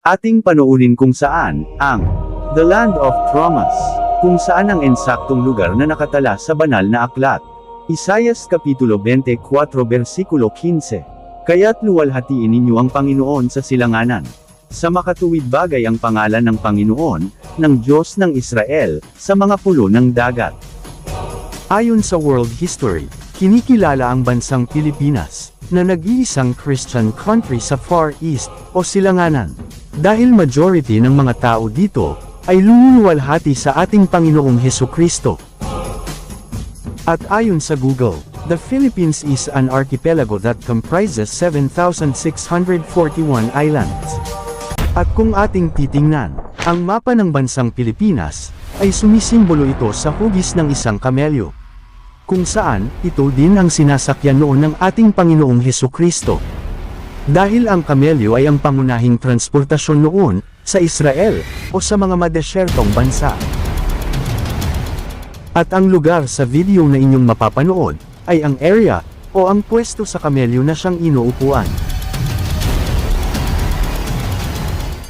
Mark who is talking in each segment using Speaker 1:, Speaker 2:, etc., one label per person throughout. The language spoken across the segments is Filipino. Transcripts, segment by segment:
Speaker 1: Ating panoorin kung saan, ang The Land of Promise, kung saan ang ensaktong lugar na nakatala sa banal na aklat. Isaias Kapitulo 24 versikulo 15. Kaya't luwalhatiin ninyo ang Panginoon sa silanganan. Sa makatuwid bagay ang pangalan ng Panginoon, ng Diyos ng Israel, sa mga pulo ng dagat. Ayon sa world history, kinikilala ang bansang Pilipinas, na nag-iisang Christian country sa Far East, o silanganan. Dahil majority ng mga tao dito, ay luluwalhati sa ating Panginoong Hesukristo. At ayon sa Google, the Philippines is an archipelago that comprises 7,641 islands. At kung ating titingnan, ang mapa ng bansang Pilipinas, ay sumisimbolo ito sa hugis ng isang kamelyo. Kung saan, ito din ang sinasakyan noon ng ating Panginoong Hesukristo. Dahil ang kamelyo ay ang pangunahing transportasyon noon, sa Israel, o sa mga madesyertong bansa. At ang lugar sa video na inyong mapapanood, ay ang area, o ang pwesto sa kamelyo na siyang inuupuan.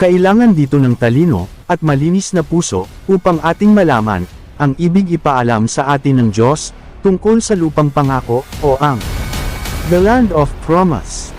Speaker 1: Kailangan dito ng talino, at malinis na puso, upang ating malaman, ang ibig ipaalam sa atin ng Diyos, tungkol sa lupang pangako, o ang The Land of Promise.